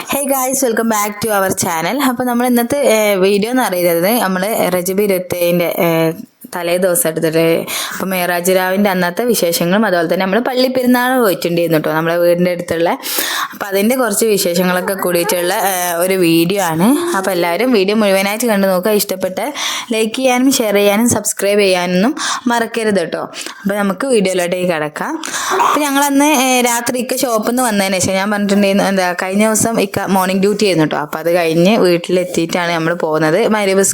Hey guys, welcome back to our channel. അപ്പോൾ നമ്മൾ ഇന്നത്തെ വീഡിയോ എന്ന് പറയുന്നത് നമ്മൾ റജബ് 27ന്റെ തലേ ദിവസം എടുത്തിട്ട് അപ്പോൾ മേറാജ് രാവിൻ്റെ അന്നത്തെ വിശേഷങ്ങളും അതുപോലെ തന്നെ നമ്മൾ പള്ളി പെരുന്നാൾ പോയിട്ടുണ്ടായിരുന്നു കേട്ടോ നമ്മളെ വീടിൻ്റെ അടുത്തുള്ള. അപ്പോൾ അതിൻ്റെ കുറച്ച് വിശേഷങ്ങളൊക്കെ കൂടിയിട്ടുള്ള ഒരു വീഡിയോ ആണ്. അപ്പോൾ എല്ലാവരും വീഡിയോ മുഴുവനായിട്ട് കണ്ടു നോക്കുക. ഇഷ്ടപ്പെട്ട ലൈക്ക് ചെയ്യാനും ഷെയർ ചെയ്യാനും സബ്സ്ക്രൈബ് ചെയ്യാനൊന്നും മറക്കരുത് കേട്ടോ. അപ്പോൾ നമുക്ക് വീഡിയോയിലോട്ടേക്ക് കിടക്കാം. അപ്പോൾ ഞങ്ങളന്ന് രാത്രിക്ക് ഷോപ്പിൽ നിന്ന് വന്നതിന് ശേഷം ഞാൻ പറഞ്ഞിട്ടുണ്ടായിരുന്നു കഴിഞ്ഞ ദിവസം മോർണിംഗ് ഡ്യൂട്ടി ആയിരുന്നു കേട്ടോ. അപ്പോൾ അത് കഴിഞ്ഞ് വീട്ടിലെത്തിയിട്ടാണ് നമ്മൾ പോകുന്നത്. മഗ്‌രിബ്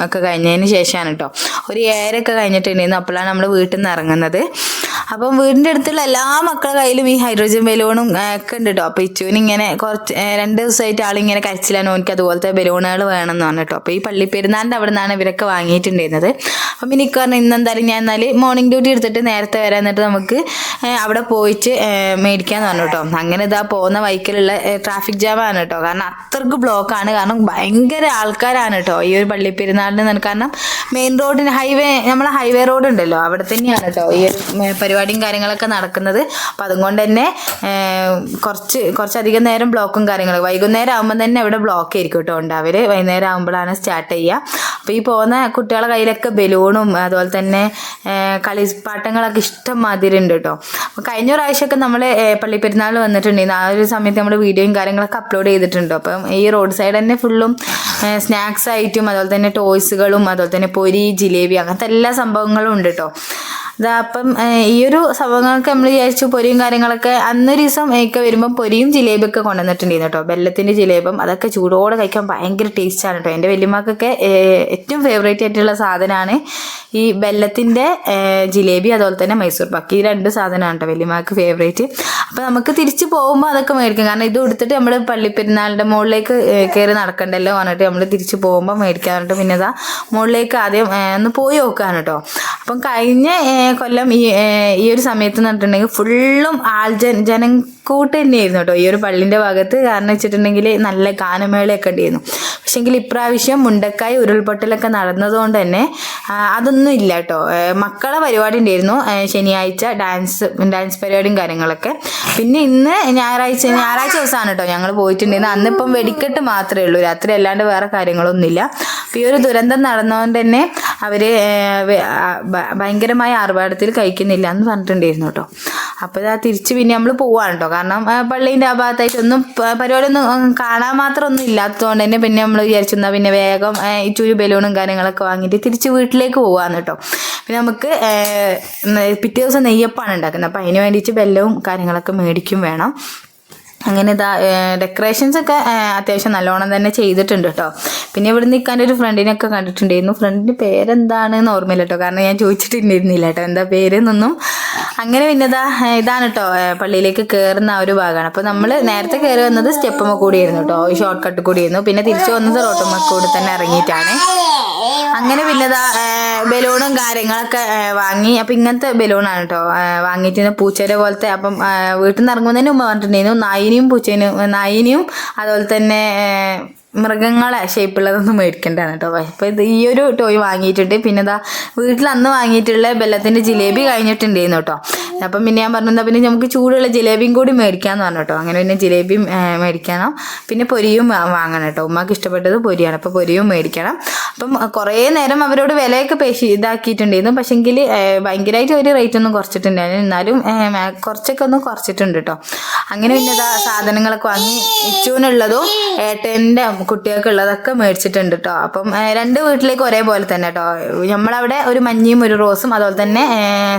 ഒക്കെ കഴിഞ്ഞതിന് ശേഷമാണ് കേട്ടോ. ഒരു 7:00 കഴിഞ്ഞിട്ടുണ്ടായിരുന്നു. അപ്പോഴാണ് നമ്മൾ വീട്ടിൽ നിന്ന് ഇറങ്ങുന്നത്. അപ്പം വീടിൻ്റെ അടുത്തുള്ള എല്ലാ മക്കളുടെ കയ്യിലും ഈ ഹൈഡ്രോജൻ ബലൂണും ഒക്കെ ഉണ്ട് കേട്ടോ. അപ്പോൾ ഇച്ചുവിന് ഇങ്ങനെ കുറച്ച് 2 ദിവസമായിട്ട് ആളിങ്ങനെ കരച്ചിലാണ്, എനിക്ക് അതുപോലത്തെ ബലൂണുകൾ വേണമെന്ന് പറഞ്ഞു കേട്ടോ. അപ്പോൾ ഈ പള്ളി പെരുന്നാളിൻ്റെ അവിടെ നിന്നാണ് ഇവരൊക്കെ വാങ്ങിയിട്ടുണ്ടായിരുന്നത്. അപ്പം എനിക്ക് പറഞ്ഞു ഇന്നെന്തായാലും ഞാൻ എന്നാൽ മോർണിംഗ് ഡ്യൂട്ടി എടുത്തിട്ട് നേരത്തെ വരാൻ, എന്നിട്ട് നമുക്ക് അവിടെ പോയിട്ട് മേടിക്കാമെന്ന് പറഞ്ഞു കേട്ടോ. അങ്ങനെ ഇതാ പോകുന്ന വഴിക്കലുള്ള ട്രാഫിക് ജാമാണ് കേട്ടോ. കാരണം അത്രക്ക് ബ്ലോക്കാണ്. കാരണം ഭയങ്കര ആൾക്കാരാണ് കേട്ടോ ഈ ഒരു പള്ളി പെരുന്നാളിന്. കാരണം മെയിൻ റോഡിന് നമ്മളെ ഹൈവേ റോഡ് ഉണ്ടല്ലോ, അവിടെ തന്നെയാണ് കേട്ടോ ഈ ഒരു പരിപാടിയും കാര്യങ്ങളൊക്കെ നടക്കുന്നത്. അപ്പം അതുകൊണ്ട് തന്നെ കുറച്ചധികം നേരം ബ്ലോക്കും കാര്യങ്ങളും. വൈകുന്നേരം ആകുമ്പോൾ തന്നെ അവിടെ ബ്ലോക്ക് ആയിരിക്കും കേട്ടോ ഉണ്ടാവർ. വൈകുന്നേരം ആകുമ്പോഴാണ് സ്റ്റാർട്ട് ചെയ്യുക. അപ്പോൾ ഈ പോകുന്ന കുട്ടികളുടെ കയ്യിലൊക്കെ ബലൂണും അതുപോലെ തന്നെ കളിപ്പാട്ടങ്ങളൊക്കെ ഇഷ്ടം മാതിരി ഉണ്ട് കേട്ടോ. അപ്പോൾ കഴിഞ്ഞ പ്രാവശ്യമൊക്കെ നമ്മൾ പള്ളി പെരുന്നാൾ വന്നിട്ടുണ്ടായിരുന്നു. ആ ഒരു സമയത്ത് നമ്മൾ വീഡിയോയും കാര്യങ്ങളൊക്കെ അപ്ലോഡ് ചെയ്തിട്ടുണ്ട്. അപ്പം ഈ റോഡ് സൈഡ് തന്നെ ഫുള്ളും സ്നാക്സ് ആയിട്ടും അതുപോലെ തന്നെ ടോയ്സുകളും അതുപോലെ തന്നെ പൊരി, ജിലേബി, അങ്ങനത്തെ എല്ലാ സംഭവങ്ങളും ഉണ്ട് കേട്ടോ. അപ്പം ഈ ഒരു സംഭവങ്ങളൊക്കെ നമ്മൾ വിചാരിച്ചു പൊരിയും കാര്യങ്ങളൊക്കെ അന്നൊരു ദിവസം ഒക്കെ വരുമ്പം പൊരിയും ജിലേബിയൊക്കെ കൊണ്ടുവന്നിട്ടുണ്ടായിരുന്നു കേട്ടോ. ബെല്ലത്തിൻ്റെ ജിലേബം അതൊക്കെ ചൂടോടെ കഴിക്കാൻ ഭയങ്കര ടേസ്റ്റാണ് കേട്ടോ. എൻ്റെ വല്യമ്മക്കൊക്കെ ഏറ്റവും ഫേവറേറ്റ് ആയിട്ടുള്ള സാധനമാണ് ഈ ബെല്ലത്തിൻ്റെ ജിലേബി അതുപോലെ തന്നെ മൈസൂർ പാക്ക്. ഈ 2 സാധനമാണ് കേട്ടോ വല്യമ്മക്ക് ഫേവറേറ്റ്. അപ്പോൾ നമുക്ക് തിരിച്ച് പോകുമ്പോൾ അതൊക്കെ മേടിക്കാം. കാരണം ഇത് കൊടുത്തിട്ട് നമ്മൾ പള്ളിപ്പെരുന്നാളിൻ്റെ മുകളിലേക്ക് കയറി നടക്കണ്ടല്ലോ പറഞ്ഞിട്ട് നമ്മൾ തിരിച്ച് പോകുമ്പോൾ മേടിക്കാൻ പറഞ്ഞിട്ട് പിന്നെ അതാ മുകളിലേക്ക് ആദ്യം ഒന്ന് പോയി നോക്കാൻ കേട്ടോ. അപ്പം കഴിഞ്ഞ കൊല്ലം ഈ ഒരു സമയത്ത് എന്ന് പറഞ്ഞിട്ടുണ്ടെങ്കിൽ ഫുള്ളും ജനക്കൂട്ട് തന്നെയായിരുന്നു കേട്ടോ ഈ ഒരു പള്ളിൻ്റെ ഭാഗത്ത്. കാരണം വെച്ചിട്ടുണ്ടെങ്കിൽ നല്ല ഗാനമേളയൊക്കെ ഉണ്ടായിരുന്നു. പക്ഷേങ്കിൽ ഇപ്രാവശ്യം മുണ്ടക്കായ് ഉരുൾപൊട്ടലൊക്കെ നടന്നതുകൊണ്ട് തന്നെ അതൊന്നും ഇല്ല കേട്ടോ. മക്കളെ പരിപാടി ഉണ്ടായിരുന്നു ശനിയാഴ്ച, ഡാൻസ് പരിപാടിയും കാര്യങ്ങളൊക്കെ. പിന്നെ ഇന്ന് ഞായറാഴ്ച ദിവസമാണ് കേട്ടോ ഞങ്ങൾ പോയിട്ടുണ്ടായിരുന്നു. അന്നിപ്പം വെടിക്കെട്ട് മാത്രമേ ഉള്ളൂ, രാത്രി അല്ലാണ്ട് വേറെ കാര്യങ്ങളൊന്നുമില്ല. അപ്പോൾ ഈ ഒരു ദുരന്തം നടന്നതുകൊണ്ട് തന്നെ അവർ ഭയങ്കരമായ ആർഭാടത്തിൽ കഴിക്കുന്നില്ല എന്ന് പറഞ്ഞിട്ടുണ്ടായിരുന്നു കേട്ടോ. അപ്പോൾ ഇതാ തിരിച്ച് പിന്നെ നമ്മൾ പോവാണ് കേട്ടോ. കാരണം പള്ളീൻ്റെ ആ ഭാഗത്തായിട്ടൊന്നും പരിപാടിയൊന്നും കാണാൻ മാത്രമൊന്നും ഇല്ലാത്തതുകൊണ്ട് തന്നെ പിന്നെ നമ്മൾ വിചാരിച്ചു എന്നാൽ പിന്നെ വേഗം ഇച്ചൂരി ബലൂണും കാര്യങ്ങളൊക്കെ വാങ്ങിയിട്ട് തിരിച്ച് വീട്ടിലേക്ക് പോവാന്ന് കേട്ടോ. പിന്നെ നമുക്ക് പിറ്റേ ദിവസം നെയ്യപ്പാണ് ഉണ്ടാക്കുന്നത്. അപ്പോൾ അതിന് വേണ്ടിയിട്ട് ബെല്ലവും കാര്യങ്ങളൊക്കെ മേടിക്കും വേണം. അങ്ങനെ ഇതാ ഡെക്കറേഷൻസ് ഒക്കെ അത്യാവശ്യം നല്ലോണം തന്നെ ചെയ്തിട്ടുണ്ട് കേട്ടോ. പിന്നെ ഇവിടെ നിൽക്കാൻ ഒരു ഫ്രണ്ടിനൊക്കെ കണ്ടിട്ടുണ്ടായിരുന്നു. ഫ്രണ്ടിൻ്റെ പേരെന്താണെന്ന് ഓർമ്മയില്ല കേട്ടോ, കാരണം ഞാൻ ചോദിച്ചിട്ടുണ്ടായിരുന്നില്ല കേട്ടോ എന്താ പേരെന്നൊന്നും. അങ്ങനെ പിന്നെ ഇതാണ് കേട്ടോ പള്ളിയിലേക്ക് കയറുന്ന ആ ഒരു ഭാഗമാണ്. അപ്പോൾ നമ്മൾ നേരത്തെ കയറി വന്നത് സ്റ്റെപ്പുമ്മ കൂടിയായിരുന്നു കേട്ടോ, ഷോർട്ട് കട്ട് കൂടിയായിരുന്നു. പിന്നെ തിരിച്ചു വന്നത് റോട്ടുമ്മ കൂടി തന്നെ ഇറങ്ങിയിട്ടാണ്. അങ്ങനെ പിന്നെ ബലൂണും കാര്യങ്ങളൊക്കെ വാങ്ങി. അപ്പം ഇങ്ങനത്തെ ബലൂണാണ് കേട്ടോ വാങ്ങിയിട്ട് പൂച്ചേരെ പോലത്തെ. അപ്പം വീട്ടിൽ നിന്ന് ഇറങ്ങുന്നതിന് മുമ്പ് പറഞ്ഞിട്ടുണ്ടായിരുന്നു നായിനെയും അതുപോലെ തന്നെ മൃഗങ്ങളെ ഷേപ്പുള്ളതൊന്നും മേടിക്കേണ്ടതാണ് കേട്ടോ. അപ്പോൾ ഇത് ഈ ഒരു ടോയ് വാങ്ങിയിട്ടുണ്ട്. പിന്നെ വീട്ടിൽ അന്ന് വാങ്ങിയിട്ടുള്ള ബെല്ലത്തിൻ്റെ ജിലേബി കഴിഞ്ഞിട്ടുണ്ടായിരുന്നു കേട്ടോ. അപ്പം പിന്നെ ഞാൻ പറഞ്ഞാൽ പിന്നെ നമുക്ക് ചൂടുള്ള ജിലേബിയും കൂടി മേടിക്കാമെന്ന് പറഞ്ഞു കേട്ടോ. അങ്ങനെ പിന്നെ ജിലേബിയും മേടിക്കണം, പിന്നെ പൊരിയും വാങ്ങണം കേട്ടോ. ഉമ്മാക്ക് ഇഷ്ടപ്പെട്ടത് പൊരിയാണ്, അപ്പോൾ പൊരിയും മേടിക്കണം. അപ്പം കുറേ നേരം അവരോട് വിലയൊക്കെ ഇതാക്കിയിട്ടുണ്ടായിരുന്നു. പക്ഷേങ്കിൽ ഭയങ്കരമായിട്ട് ഒരു റേറ്റ് ഒന്നും കുറച്ചിട്ടുണ്ടായിരുന്നു, എന്നാലും കുറച്ചൊക്കെ ഒന്ന് കുറച്ചിട്ടുണ്ട് കേട്ടോ. അങ്ങനെ പിന്നെ സാധനങ്ങളൊക്കെ വാങ്ങി ഇച്ചൂനുള്ളതും ഏട്ടൻ്റെ കുട്ടികൾക്കുള്ളതൊക്കെ മേടിച്ചിട്ടുണ്ട് കേട്ടോ. അപ്പം 2 വീട്ടിലേക്ക് ഒരേപോലെ തന്നെ കേട്ടോ. നമ്മളവിടെ ഒരു മഞ്ഞയും ഒരു റോസും, അതുപോലെ തന്നെ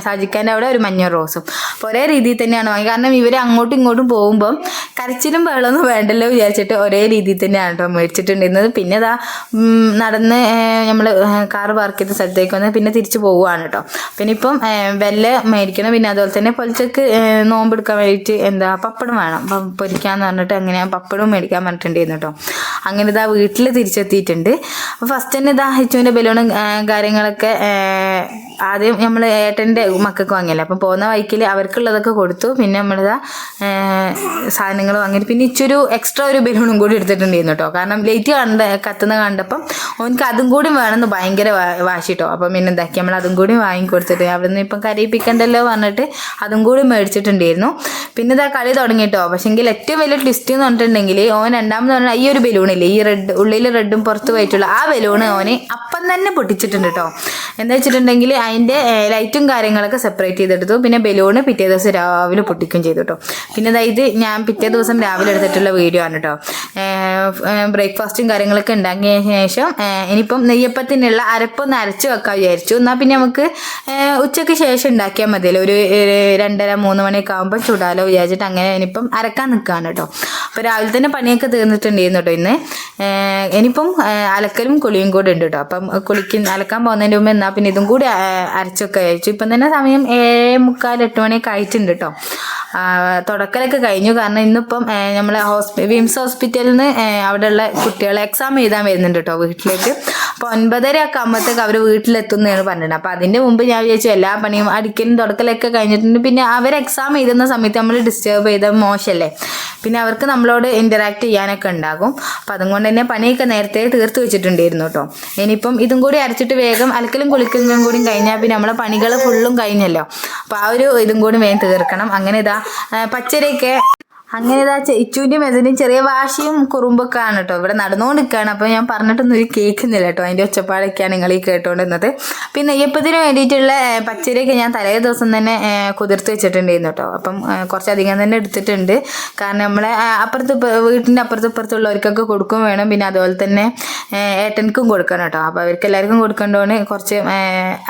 സാജിക്കാൻ്റെ അവിടെ ഒരു മഞ്ഞ റോസും. അപ്പോൾ ഒരേ രീതിയിൽ തന്നെയാണ് വാങ്ങി. കാരണം ഇവർ അങ്ങോട്ടും ഇങ്ങോട്ടും പോകുമ്പം കരച്ചിലും വെള്ളമൊന്നും വേണ്ടല്ലോ വിചാരിച്ചിട്ട് ഒരേ രീതിയിൽ തന്നെയാണ് കേട്ടോ മേടിച്ചിട്ടുണ്ടായിരുന്നത്. പിന്നെ നടന്ന് നമ്മൾ കാറ് പാർക്ക് ചെയ്ത സ്ഥലത്തേക്ക് വന്ന് പിന്നെ തിരിച്ച് പോവുകയാണ് കേട്ടോ. പിന്നെ ഇപ്പം വെല്ല മേടിക്കണം. പിന്നെ അതുപോലെ തന്നെ പൊലിച്ചക്ക് നോമ്പെടുക്കാൻ വേണ്ടിയിട്ട് പപ്പടം വേണം, പൊരിക്കാന്ന് പറഞ്ഞിട്ട് അങ്ങനെ പപ്പടവും മേടിക്കാൻ പറഞ്ഞിട്ടുണ്ടായിരുന്നു കേട്ടോ. അങ്ങനെ ഇതാ വീട്ടിൽ തിരിച്ചെത്തിയിട്ടുണ്ട്. അപ്പോൾ ഫസ്റ്റ് തന്നെ ഇതാ അച്ചുവിൻ്റെ ബലൂണും കാര്യങ്ങളൊക്കെ ആദ്യം നമ്മൾ ഏട്ടൻ്റെ മക്കൾക്ക് വാങ്ങിയല്ലേ, അപ്പം പോകുന്ന വഴിക്കിൽ അവർക്കുള്ളതൊക്കെ കൊടുത്തു. പിന്നെ നമ്മളിതാ സാധനങ്ങൾ വാങ്ങിയിട്ട് പിന്നെ ഇച്ചൊരു എക്സ്ട്രാ ഒരു ബലൂണും കൂടി എടുത്തിട്ടുണ്ടായിരുന്നു കേട്ടോ. കാരണം ലൈറ്റ് കത്തുന്ന കണ്ടപ്പം അവനക്ക് അതും കൂടി വേണമെന്ന് ഭയങ്കര വാശിട്ടോ. അപ്പം പിന്നെ എന്താക്കി നമ്മൾ അതും കൂടി വാങ്ങിക്കൊടുത്തിട്ട് അവിടെ നിന്ന് ഇപ്പം കരയിപ്പിക്കണ്ടല്ലോ പറഞ്ഞിട്ട് അതും കൂടി മേടിച്ചിട്ടുണ്ടായിരുന്നു. പിന്നെ ഇതാ കളി തുടങ്ങിയിട്ടോ. പക്ഷെങ്കിൽ ഏറ്റവും വലിയ ട്വിസ്റ്റ് എന്ന് പറഞ്ഞിട്ടുണ്ടെങ്കിൽ ഓൻ രണ്ടാമത് പറഞ്ഞാൽ ഈ ഒരു ബലൂണില്ലേ, ഈ റെഡ് ഉള്ളിൽ റെഡും പുറത്ത് പോയിട്ടുള്ള ആ ബലൂണ് ഓന് അപ്പം തന്നെ പൊട്ടിച്ചിട്ടുണ്ട് കേട്ടോ. എന്താ വെച്ചിട്ടുണ്ടെങ്കിൽ അതിൻ്റെ ലൈറ്റും കാര്യങ്ങളൊക്കെ സെപ്പറേറ്റ് ചെയ്തെടുത്തു. പിന്നെ ബലൂണ് പിറ്റേ ദിവസം രാവിലെ പൊട്ടിക്കുകയും ചെയ്തു കേട്ടോ. പിന്നെ അതായത് ഞാൻ പിറ്റേ ദിവസം രാവിലെ എടുത്തിട്ടുള്ള വീഡിയോ ആണ് കേട്ടോ. ബ്രേക്ക്ഫാസ്റ്റും കാര്യങ്ങളൊക്കെ ഉണ്ടാക്കിയ ശേഷം ഇനിയിപ്പം നെയ്യപ്പത്തിനുള്ള അരപ്പൊന്ന് അരച്ച് വെക്കാൻ വിചാരിച്ചു. എന്നാൽ പിന്നെ നമുക്ക് ഉച്ചയ്ക്ക് ശേഷം ഉണ്ടാക്കിയാൽ മതിയല്ലോ, ഒരു 2:30-3 മണിയൊക്കെ ആകുമ്പോൾ ചുടാലോ വിചാരിച്ചിട്ട് അങ്ങനെ ഇനിയിപ്പം അരക്കാൻ നിൽക്കുകയാണ് കേട്ടോ. അപ്പോൾ രാവിലെ തന്നെ പണിയൊക്കെ തീർന്നിട്ടുണ്ടായിരുന്നു കേട്ടോ ഇന്ന്. ഇനിയിപ്പം അലക്കലും കുളിയും കൂടെ ഉണ്ട് കേട്ടോ. അപ്പം അലക്കാൻ പോകുന്നതിന് മുമ്പ് എന്നാൽ പിന്നെ ഇതും കൂടി അരച്ചൊക്കെ അയച്ചു. ഇപ്പം തന്നെ സമയം 7:45-8 മണിയൊക്കെ ആയിട്ടുണ്ട് കേട്ടോ. തുടക്കലൊക്കെ കഴിഞ്ഞു. കാരണം ഇന്നിപ്പം നമ്മളെ വിംസ് ഹോസ്പിറ്റലിൽ നിന്ന് അവിടെയുള്ള കുട്ടികളെ എക്സാം എഴുതാൻ വരുന്നുണ്ട് കേട്ടോ വീട്ടിലേക്ക്. അപ്പോൾ 9:30 ഒക്കെ ആകുമ്പോഴത്തേക്ക് അവർ വീട്ടിലെത്തുന്നതാണ് പറഞ്ഞിട്ടുണ്ട്. അപ്പോൾ അതിൻ്റെ മുമ്പ് ഞാൻ വിചാരിച്ചു എല്ലാ പണിയും അടിക്കലും തുടക്കലൊക്കെ കഴിഞ്ഞിട്ടുണ്ട്. പിന്നെ അവർ എക്സാം എഴുതുന്ന സമയത്ത് നമ്മൾ ഡിസ്റ്റർബ് ചെയ്താൽ മോശമല്ലേ, പിന്നെ അവർക്ക് നമ്മളോട് ഇൻറ്ററാക്ട് ചെയ്യാനൊക്കെ ഉണ്ടാകും. അപ്പോൾ അതുകൊണ്ട് തന്നെ പണിയൊക്കെ നേരത്തെ തീർത്ത് വെച്ചിട്ടുണ്ടായിരുന്നു കേട്ടോ. ഇനിയിപ്പം ഇതും കൂടി അരച്ചിട്ട് വേഗം അലക്കലും കുളിക്കലും കൂടി കഴിഞ്ഞാൽ പിന്നെ നമ്മളെ പണികൾ ഫുള്ളും കഴിഞ്ഞല്ലോ. അപ്പോൾ ആ ഒരു ഇതും കൂടി വേഗം തീർക്കണം. അങ്ങനെ ഇതാ പച്ചരിയൊക്കെ അങ്ങനെ ഇതാ ഇച്ചുവിൻ്റെയും മെതിൻ്റെയും ചെറിയ വാശിയും കുറുമ്പൊക്കെ ആണ് കേട്ടോ ഇവിടെ നടന്നുകൊണ്ട് നിൽക്കുകയാണ്. അപ്പോൾ ഞാൻ പറഞ്ഞിട്ടൊന്നും ഒരു കേൾക്കുന്നില്ല കേട്ടോ, അതിൻ്റെ ഒച്ചപ്പാടൊക്കെയാണ് നിങ്ങൾ ഈ കേട്ടുകൊണ്ടിരുന്നത്. പിന്നെ നെയ്യപ്പത്തിന് വേണ്ടിയിട്ടുള്ള പച്ചരിയൊക്കെ ഞാൻ തലേ ദിവസം തന്നെ കുതിർത്ത് വെച്ചിട്ടുണ്ടായിരുന്നു കേട്ടോ. അപ്പം കുറച്ചധികം തന്നെ എടുത്തിട്ടുണ്ട്. കാരണം നമ്മളെ വീട്ടിൻ്റെ അപ്പുറത്തുള്ളവർക്കൊക്കെ കൊടുക്കും വേണം. പിന്നെ അതുപോലെ തന്നെ ഏട്ടൻക്കും കൊടുക്കണം കേട്ടോ. അപ്പോൾ അവർക്ക് എല്ലാവർക്കും കൊടുക്കേണ്ടതുകൊണ്ട് കുറച്ച്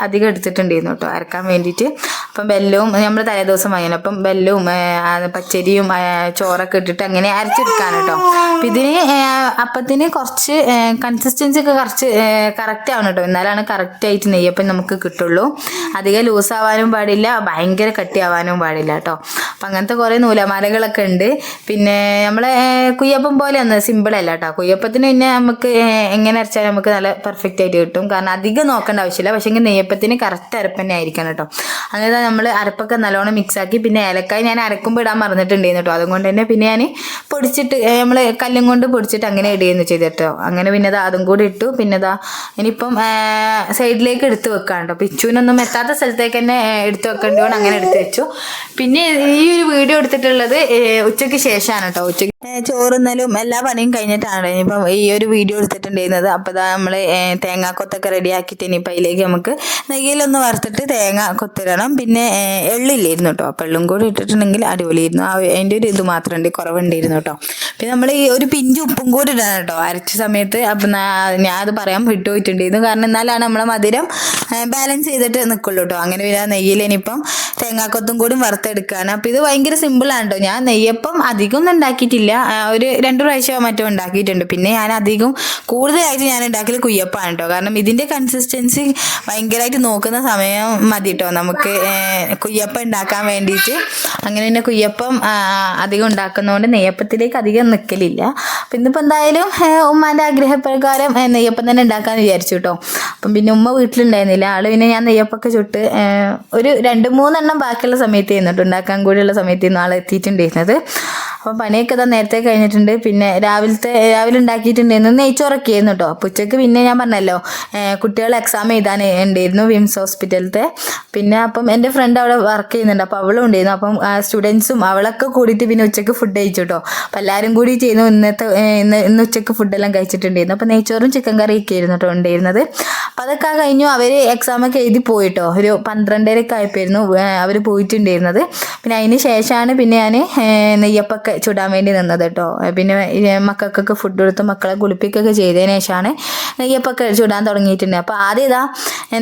അധികം എടുത്തിട്ടുണ്ടായിരുന്നു കേട്ടോ അരക്കാൻ വേണ്ടിയിട്ട്. അപ്പം ബെല്ലവും നമ്മൾ തലേ ദിവസം വാങ്ങിയാണ്. അപ്പം ബെല്ലവും പച്ചരിയും ചോറൊക്കെ ഇട്ടിട്ട് അങ്ങനെ അരച്ചെടുക്കാൻ കേട്ടോ. അപ്പം ഇതിന് അപ്പത്തിന് കുറച്ച് കൺസിസ്റ്റൻസി ഒക്കെ കുറച്ച് കറക്റ്റ് ആവണം കേട്ടോ. എന്നാലാണ് കറക്റ്റായിട്ട് നെയ്യപ്പം നമുക്ക് കിട്ടുള്ളൂ. അധികം ലൂസാവാനും പാടില്ല, ഭയങ്കര കട്ടിയാവാനും പാടില്ല കേട്ടോ. അപ്പം അങ്ങനത്തെ കുറേ നൂലമാലകളൊക്കെ ഉണ്ട്. പിന്നെ നമ്മളെ കുയ്യപ്പം പോലെ ഒന്ന് സിമ്പിളല്ല കേട്ടോ. കുയ്യപ്പത്തിന് പിന്നെ നമുക്ക് എങ്ങനെ അരച്ചാൽ നമുക്ക് നല്ല പെർഫെക്റ്റ് ആയിട്ട് കിട്ടും. കാരണം അധികം നോക്കേണ്ട ആവശ്യമില്ല. പക്ഷേ നെയ്യപ്പത്തിന് കറക്റ്റ് അരപ്പ് തന്നെ ആയിരിക്കണം കേട്ടോ. അങ്ങനെ നമ്മൾ അരപ്പൊക്കെ നല്ലോണം മിക്സാക്കി പിന്നെ ഏലക്കായ് ഞാൻ അരക്കുമ്പോൾ ഇടാൻ മറന്നിട്ടുണ്ടായിരുന്നു കേട്ടോ. അതുകൊണ്ട് തന്നെ പിന്നെ ഞാൻ പൊടിച്ചിട്ട് നമ്മൾ കല്ലും കൊണ്ട് പൊടിച്ചിട്ട് അങ്ങനെ ഇടുകയെന്ന് ചെയ്തിട്ടോ. അങ്ങനെ പിന്നെ അതും കൂടി ഇട്ടു. പിന്നെ ഇനിയിപ്പം സൈഡിലേക്ക് എടുത്ത് വെക്കാം കേട്ടോ. പിച്ചുവിനൊന്നും എത്താത്ത സ്ഥലത്തേക്ക് തന്നെ എടുത്ത് വെക്കേണ്ടതുകൊണ്ട് അങ്ങനെ എടുത്ത് വെച്ചു. പിന്നെ ഈ ഒരു വീഡിയോ എടുത്തിട്ടുള്ളത് ഉച്ചയ്ക്ക് ശേഷമാണ് കേട്ടോ. ഉച്ചയ്ക്ക് ചോറുന്നലും എല്ലാ പണിയും കഴിഞ്ഞിട്ടാണ് ഇനിയിപ്പം ഈ ഒരു വീഡിയോ എടുത്തിട്ടുണ്ടായിരുന്നത്. അപ്പോൾ നമ്മൾ തേങ്ങാക്കൊത്തൊക്കെ റെഡിയാക്കിയിട്ട് ഇനിയിപ്പോൾ അതിലേക്ക് നമുക്ക് നെയ്യിലൊന്ന് വറുത്തിട്ട് തേങ്ങ കൊത്തിടണം. പിന്നെ എള്ളില്ലായിരുന്നു കേട്ടോ. അപ്പോൾ എള്ളും കൂടി ഇട്ടിട്ടുണ്ടെങ്കിൽ അടിപൊളിയായിരുന്നു. അതിൻ്റെ ഒരു ഇത് മാത്രമുണ്ട്, കുറവുണ്ടായിരുന്നു കേട്ടോ. പിന്നെ നമ്മൾ ഈ ഒരു പിഞ്ച് ഉപ്പും കൂടി ഇടണം കേട്ടോ അരച്ച സമയത്ത്. അപ്പം ഞാൻ അത് പറയാൻ വിട്ടുപോയിട്ടുണ്ടായിരുന്നു. കാരണം എന്നാലാണ് നമ്മളെ മധുരം ബാലൻസ് ചെയ്തിട്ട് നിൽക്കുള്ളൂ കേട്ടോ. അങ്ങനെ പിന്നെ നെയ്യിൽ ഇനിയിപ്പം തേങ്ങാക്കൊത്തും കൂടി വറുത്തെടുക്കുകയാണ്. അപ്പോൾ ഇത് ഭയങ്കര സിമ്പിളാണ് കേട്ടോ. ഞാൻ നെയ്യപ്പം അധികം ഒന്നും ഉണ്ടാക്കിയിട്ടില്ല, ഒരു 2 പ്രാവശ്യം മറ്റും ഉണ്ടാക്കിയിട്ടുണ്ട്. പിന്നെ ഞാൻ അധികം കൂടുതലായിട്ട് ഞാൻ ഉണ്ടാക്കൽ കുയ്യപ്പാണ് കേട്ടോ. കാരണം ഇതിൻ്റെ കൺസിസ്റ്റൻസി ഭയങ്കരമായിട്ട് നോക്കുന്ന സമയം മതി കേട്ടോ നമുക്ക് കുയ്യപ്പം ഉണ്ടാക്കാൻ വേണ്ടിയിട്ട്. അങ്ങനെ തന്നെ കുയ്യപ്പം അധികം ഉണ്ടാക്കുന്നതുകൊണ്ട് നെയ്യപ്പത്തിലേക്ക് അധികം നിൽക്കലില്ല. അപ്പം ഇന്നിപ്പോൾ എന്തായാലും ഉമ്മാൻ്റെ ആഗ്രഹപ്രകാരം നെയ്യപ്പം തന്നെ ഉണ്ടാക്കാമെന്ന് വിചാരിച്ചു കേട്ടോ. അപ്പം പിന്നെ ഉമ്മ വീട്ടിലുണ്ടായിരുന്നില്ല. ആൾ പിന്നെ ഞാൻ നെയ്യപ്പൊക്കെ ചുട്ട് ഒരു 2-3 എണ്ണം ബാക്കിയുള്ള സമയത്ത് ചെയ്യുന്നുണ്ട്, ഉണ്ടാക്കാൻ കൂടിയുള്ള സമയത്ത് ആൾ എത്തിയിട്ടുണ്ടായിരുന്നത്. അപ്പം പണിയൊക്കെ നേരത്തെ കഴിഞ്ഞിട്ടുണ്ട്. പിന്നെ രാവിലെ ഉണ്ടാക്കിയിട്ടുണ്ടായിരുന്നു നെയ്ച്ചോറൊക്കെ ആയിരുന്നു കേട്ടോ. അപ്പോൾ ഉച്ചയ്ക്ക് പിന്നെ ഞാൻ പറഞ്ഞല്ലോ കുട്ടികൾ എക്സാം എഴുതാൻ ഉണ്ടായിരുന്നു വിംസ് ഹോസ്പിറ്റലത്തെ. പിന്നെ അപ്പം എൻ്റെ ഫ്രണ്ട് അവിടെ വർക്ക് ചെയ്യുന്നുണ്ട്, അപ്പോൾ അവളും ഉണ്ടായിരുന്നു. അപ്പം സ്റ്റുഡൻസും അവളൊക്കെ കൂടിയിട്ട് പിന്നെ ഉച്ചയ്ക്ക് ഫുഡ് കഴിച്ചു കേട്ടോ. അപ്പോൾ എല്ലാവരും കൂടി ചെയ്യുന്നു. ഇന്ന് ഉച്ചയ്ക്ക് ഫുഡെല്ലാം കഴിച്ചിട്ടുണ്ടായിരുന്നു. അപ്പോൾ നെയ്ച്ചോറും ചിക്കൻ കറിയൊക്കെ ആയിരുന്നു കേട്ടോ ഉണ്ടായിരുന്നത്. അപ്പോൾ അതൊക്കെ കഴിഞ്ഞു. അവർ എക്സാമൊക്കെ എഴുതി പോയിട്ടോ. ഒരു 12:30 ആയപ്പോയിരുന്നു അവർ പോയിട്ടുണ്ടായിരുന്നത്. പിന്നെ അതിന് ശേഷമാണ് പിന്നെ ഞാൻ നെയ്യപ്പൊക്കെ ചുടാൻ വേണ്ടി നിന്നത് കേട്ടോ. പിന്നെ മക്കൾക്കൊക്കെ ഫുഡ് കൊടുത്ത് മക്കളെ കുളിപ്പിക്കൊക്കെ ചെയ്തതിന് ശേഷമാണ് നെയ്യപ്പൊക്കെ ചുടാൻ തുടങ്ങിയിട്ടുണ്ട്. അപ്പോൾ ആദ്യം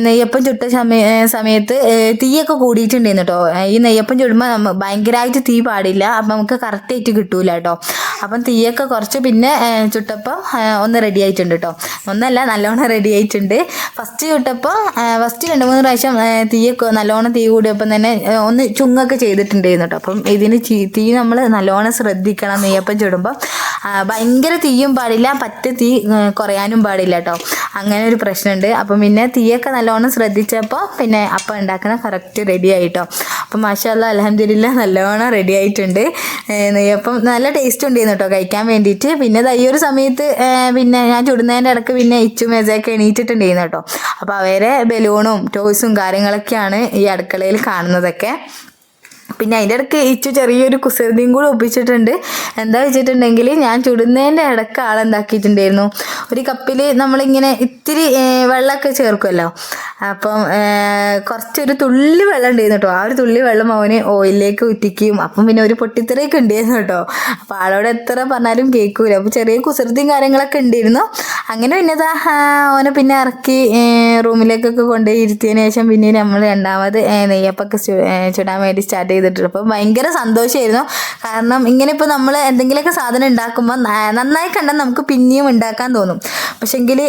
നെയ്യപ്പം ചുട്ട സമയത്ത് തീയൊക്കെ കൂടിയിട്ടുണ്ടായിരുന്നു കേട്ടോ. ഈ നെയ്യപ്പം ചുടുമ്പോൾ ഭയങ്കരമായിട്ട് തീ പാടില്ല, അപ്പം നമുക്ക് കറക്റ്റായിട്ട് കിട്ടൂല കേട്ടോ. അപ്പം തീയൊക്കെ കുറച്ച് പിന്നെ ചുട്ടപ്പോൾ ഒന്ന് റെഡി ആയിട്ടുണ്ട് കേട്ടോ. ഒന്നല്ല, നല്ലോണം റെഡി ആയിട്ടുണ്ട്. ഫസ്റ്റ് ചുട്ടപ്പോൾ ഫസ്റ്റ് 2-3 പ്രാവശ്യം നല്ലോണം തീ കൂടിയപ്പം തന്നെ ഒന്ന് ചുങ്ങൊക്കെ ചെയ്തിട്ടുണ്ടായിരുന്നു കേട്ടോ. അപ്പം ഇതിന് തീ നമ്മൾ നല്ലോണം ശ്രദ്ധിക്കണം നെയ്യപ്പം ചുടുമ്പോൾ. ഭയങ്കര തീയും പാടില്ല, തീ കുറയാനും പാടില്ല കേട്ടോ. അങ്ങനെ ഒരു പ്രശ്നമുണ്ട്. അപ്പം പിന്നെ തീയൊക്കെ നല്ലോണം ശ്രദ്ധിച്ചപ്പോൾ പിന്നെ അപ്പം ഉണ്ടാക്കുന്ന കറക്റ്റ് റെഡി ആയിട്ടോ. അപ്പം മാഷാ അല്ലാഹ് അൽഹംദുലില്ലാ നല്ലോണം റെഡി ആയിട്ടുണ്ട്. നെയ്യപ്പം നല്ല ടേസ്റ്റ് ഉണ്ടായിരുന്നു കേട്ടോ കഴിക്കാൻ വേണ്ടിയിട്ട്. പിന്നെ ഈ ഒരു സമയത്ത് പിന്നെ ഞാൻ ചുടുന്നതിൻ്റെ ഇടയ്ക്ക് പിന്നെ ഇച്ചും മെജയൊക്കെ എണീറ്റിട്ടുണ്ടായിരുന്നു കേട്ടോ. അപ്പോൾ അവരെ ബലൂണും ടോയ്സും കാര്യങ്ങളൊക്കെയാണ് ഈ അടുക്കളയിൽ കാണുന്നതൊക്കെ. പിന്നെ അതിൻ്റെ ഇടയ്ക്ക് ഇച്ചു ചെറിയൊരു കുസൃതിയും കൂടെ ഒപ്പിച്ചിട്ടുണ്ട്. എന്താ വെച്ചിട്ടുണ്ടെങ്കിൽ ഞാൻ ചുടുന്നതിൻ്റെ ഇടയ്ക്ക് ആളെന്താക്കിയിട്ടുണ്ടായിരുന്നു, ഒരു കപ്പിൽ നമ്മളിങ്ങനെ ഇത്തിരി വെള്ളമൊക്കെ ചേർക്കുമല്ലോ, അപ്പം കുറച്ചൊരു തുള്ളി വെള്ളം ഉണ്ടായിരുന്നു കേട്ടോ. ആ ഒരു തുള്ളി വെള്ളം അവന് ഓയിലിലേക്ക് ഊറ്റിക്കും. അപ്പം പിന്നെ ഒരു പൊട്ടിത്തെറിയൊക്കെ ഉണ്ടായിരുന്നു കേട്ടോ. അപ്പോൾ ആളോട് എത്ര പറഞ്ഞാലും കേൾക്കൂല. അപ്പോൾ ചെറിയ കുസൃതിയും കാര്യങ്ങളൊക്കെ ഉണ്ടായിരുന്നു. അങ്ങനെ പിന്നെ ഓനെ പിന്നെ ഇറക്കി റൂമിലേക്കൊക്കെ കൊണ്ടുപോയി ഇരുത്തിയതിന് ശേഷം പിന്നെ നമ്മൾ രണ്ടാമത് നെയ്യപ്പൊക്കെ ചുടാൻ വേണ്ടി സ്റ്റാർട്ട് ചെയ്തിട്ടുണ്ട്. അപ്പോൾ ഭയങ്കര സന്തോഷമായിരുന്നു. കാരണം ഇങ്ങനെ ഇപ്പോൾ നമ്മൾ എന്തെങ്കിലുമൊക്കെ സാധനം ഉണ്ടാക്കുമ്പോൾ നന്നായി കണ്ടാൽ നമുക്ക് പിന്നെയും ഉണ്ടാക്കാൻ തോന്നും. പക്ഷെങ്കിൽ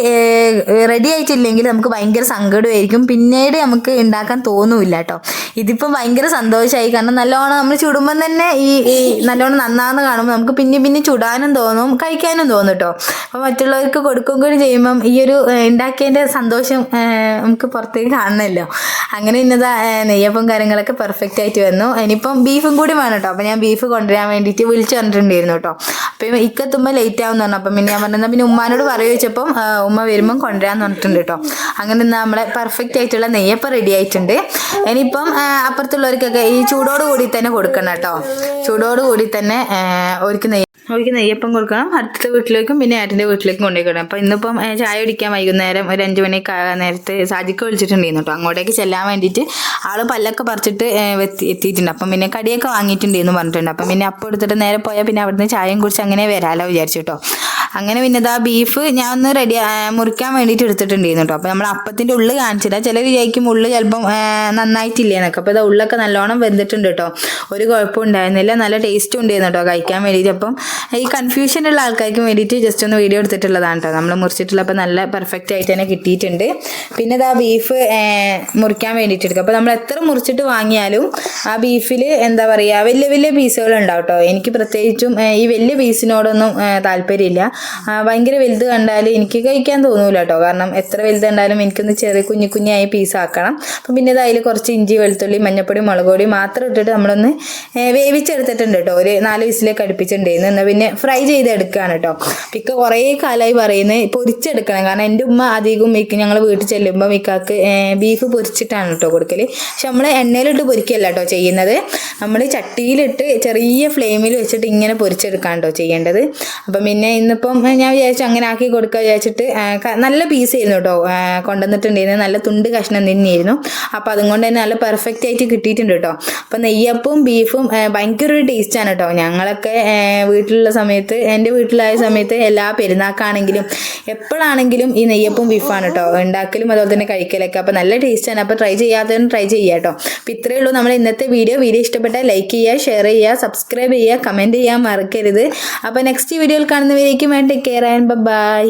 റെഡി ആയിട്ടില്ലെങ്കിൽ നമുക്ക് ഭയങ്കര സങ്കടമായിരിക്കും, പിന്നീട് നമുക്ക് ഉണ്ടാക്കാൻ തോന്നില്ല കേട്ടോ. ഇതിപ്പോൾ ഭയങ്കര സന്തോഷമായി. കാരണം നല്ലോണം നമ്മൾ ചുടുമ്പം തന്നെ ഈ നല്ലോണം നന്നാന്ന് കാണുമ്പോൾ നമുക്ക് പിന്നെ ചുടാനും തോന്നും, കഴിക്കാനും തോന്നും കേട്ടോ. അപ്പോൾ മറ്റുള്ളവർക്ക് കൊടുക്കും കൂടി ചെയ്യുമ്പം ഈ ഒരു ഉണ്ടാക്കിയതിൻ്റെ സന്തോഷം നമുക്ക് പുറത്തേക്ക് കാണണമല്ലോ. അങ്ങനെ ഇന്നതാ നെയ്യപ്പം കാര്യങ്ങളൊക്കെ പെർഫെക്റ്റ് ആയിട്ട് വന്നു. ഇനിയിപ്പം ബീഫും കൂടി വേണം കേട്ടോ. അപ്പോൾ ഞാൻ ബീഫ് കൊണ്ടുവരാൻ വേണ്ടിയിട്ട് വിളിച്ചു പറഞ്ഞിട്ടുണ്ടായിരുന്നു കേട്ടോ. അപ്പം ഇക്കെത്തുമ്പോൾ ലേറ്റ് ആവുമെന്ന് പറഞ്ഞു. അപ്പം പിന്നെ ഞാൻ പറഞ്ഞാൽ പിന്നെ ഉമ്മാനോട് പറയുക വെച്ചപ്പം ഉമ്മ വരുമ്പം കൊണ്ടുവരാമെന്ന് പറഞ്ഞിട്ടുണ്ട് കേട്ടോ. അങ്ങനെ നമ്മളെ പെർഫെക്റ്റ് ആയിട്ടുള്ള നെയ്യപ്പം റെഡി ആയിട്ടുണ്ട്. ഇനിയിപ്പം അപ്പുറത്തുള്ളവർക്കൊക്കെ ഈ ചൂടോട് കൂടി തന്നെ കൊടുക്കണം കേട്ടോ. ചൂടോട് കൂടി തന്നെ അവർക്ക് നെയ്യപ്പം കൊടുക്കണം. അടുത്ത വീട്ടിലേക്കും പിന്നെ ഏട്ടൻ്റെ വീട്ടിലേക്കും കൊണ്ടുപോയിക്കണം. അപ്പോൾ ഇന്നിപ്പം ചായ കുടിക്കാൻ വൈകുന്നേരം ഒരു 5 മണിയൊക്കെ നേരത്തെ സാജിക്ക് വിളിച്ചിട്ടുണ്ടായിരുന്നു കേട്ടോ. അങ്ങോട്ടേക്ക് ചെല്ലാൻ വേണ്ടിയിട്ട് ആൾ പല്ലൊക്കെ പറിച്ചിട്ട് എത്തിയിട്ടുണ്ട്. അപ്പം പിന്നെ കടിയൊക്കെ വാങ്ങിയിട്ടുണ്ടെന്ന് പറഞ്ഞിട്ടുണ്ട്. അപ്പം പിന്നെ അപ്പം എടുത്തിട്ട് നേരെ പോയാൽ പിന്നെ അവിടുന്ന് ചായയും കുറിച്ച് അങ്ങനെ വരാമല്ലോ വിചാരിച്ചു കേട്ടോ. അങ്ങനെ പിന്നെ ഇതാ ബീഫ് ഞാൻ ഒന്ന് മുറിക്കാൻ വേണ്ടിയിട്ട് എടുത്തിട്ടുണ്ടായിരുന്നു കേട്ടോ. അപ്പോൾ നമ്മൾ അപ്പത്തിൻ്റെ ഉള്ളിൽ കാണിച്ചില്ല. ചിലർ വിചാരിക്കും ഉള്ളിൽ ചിലപ്പം നന്നായിട്ടില്ലേ എന്നൊക്കെ. അപ്പോൾ ഇതാ ഉള്ളൊക്കെ നല്ലോണം വെന്തിട്ടുണ്ട് കേട്ടോ. ഒരു കുഴപ്പം ഉണ്ടായിരുന്നില്ല, നല്ല ടേസ്റ്റും ഉണ്ടായിരുന്നു കേട്ടോ കഴിക്കാൻ വേണ്ടിയിട്ട്. അപ്പം ഈ കൺഫ്യൂഷനുള്ള ആൾക്കാർക്ക് വേണ്ടിയിട്ട് ജസ്റ്റ് ഒന്ന് വീഡിയോ എടുത്തിട്ടുള്ളതാണ് കേട്ടോ. നമ്മൾ മുറിച്ചിട്ടുള്ളപ്പോൾ നല്ല പെർഫെക്റ്റ് ആയിട്ട് തന്നെ കിട്ടിയിട്ടുണ്ട്. പിന്നെ ഇതാ ബീഫ് മുറിക്കാൻ വേണ്ടിയിട്ട് എടുക്കുക. അപ്പോൾ നമ്മൾ എത്ര മുറിച്ചിട്ട് വാങ്ങിയാലും ആ ബീഫിൽ എന്താ പറയുക വലിയ വലിയ പീസുകൾ ഉണ്ടാവും കേട്ടോ. എനിക്ക് പ്രത്യേകിച്ചും ഈ വലിയ പീസിനോടൊന്നും താല്പര്യമില്ല. ഭയങ്കര വലുത് കണ്ടാൽ എനിക്ക് കഴിക്കാൻ തോന്നൂല കേട്ടോ. കാരണം എത്ര വലുത് കണ്ടാലും എനിക്കൊന്ന് ചെറിയ കുഞ്ഞായി പീസാക്കണം. അപ്പം പിന്നെ അതിൽ കുറച്ച് ഇഞ്ചി വെളുത്തുള്ളി മഞ്ഞപ്പൊടി മുളക് പൊടി മാത്രം ഇട്ടിട്ട് നമ്മളൊന്ന് വേവിച്ചെടുത്തിട്ടുണ്ട് കേട്ടോ. ഒരു 4 വിസിലേക്ക് അടുപ്പിച്ചിട്ടുണ്ടായിരുന്നു. എന്നാൽ പിന്നെ ഫ്രൈ ചെയ്തെടുക്കുകയാണ് കേട്ടോ. ഇക്ക കുറേ കാലമായി പറയുന്നത് പൊരിച്ചെടുക്കണം. കാരണം എൻ്റെ ഉമ്മ അധികം ഞങ്ങൾ വീട്ടിൽ ചെല്ലുമ്പോൾ ഇക്കാക്ക് ബീഫ് പൊരിച്ചിട്ടാണ് കേട്ടോ കൊടുക്കൽ. പക്ഷെ നമ്മൾ എണ്ണയിലിട്ട് പൊരിക്കല്ല കേട്ടോ ചെയ്യുന്നത്. നമ്മൾ ചട്ടിയിലിട്ട് ചെറിയ ഫ്ലെയിമിൽ വെച്ചിട്ട് ഇങ്ങനെ പൊരിച്ചെടുക്കാൻ കേട്ടോ ചെയ്യേണ്ടത്. അപ്പം പിന്നെ ഇന്നിപ്പം ഞാൻ വിചാരിച്ചു അങ്ങനെ ആക്കി കൊടുക്കുക വിചാരിച്ചിട്ട് നല്ല പീസായിരുന്നു കേട്ടോ കൊണ്ടുവന്നിട്ടുണ്ടായിരുന്നു. നല്ല തുണ്ട് കഷ്ണം തന്നെയായിരുന്നു. അപ്പോൾ അതുകൊണ്ട് തന്നെ നല്ല പെർഫെക്റ്റ് ആയിട്ട് കിട്ടിയിട്ടുണ്ട് കേട്ടോ. അപ്പം നെയ്യപ്പവും ബീഫും ഭയങ്കര ഒരു ടേസ്റ്റാണ് കേട്ടോ. ഞങ്ങളൊക്കെ വീട്ടിലുള്ള സമയത്ത്, എൻ്റെ വീട്ടിലായ സമയത്ത് എല്ലാ പെരുന്നാക്കാണെങ്കിലും എപ്പോഴാണെങ്കിലും ഈ നെയ്യപ്പവും ബീഫാണ് കേട്ടോ ഉണ്ടാക്കലും അതുപോലെ തന്നെ കഴിക്കലൊക്കെ. അപ്പോൾ നല്ല ടേസ്റ്റാണ്. അപ്പോൾ ട്രൈ ചെയ്യാത്തവരും ട്രൈ ചെയ്യുക കേട്ടോ. അപ്പോൾ ഇത്രയേ ഉള്ളൂ നമ്മൾ ഇന്നത്തെ വീഡിയോ ഇഷ്ടപ്പെട്ടാൽ ലൈക്ക് ചെയ്യുക, ഷെയർ ചെയ്യുക, സബ്സ്ക്രൈബ് ചെയ്യുക, കമൻറ്റ് ചെയ്യാൻ മറക്കരുത്. അപ്പോൾ നെക്സ്റ്റ് വീഡിയോയിൽ കാണുന്നവരേക്കും ടേക്ക് കെയർ ആൻഡ് ബൈ.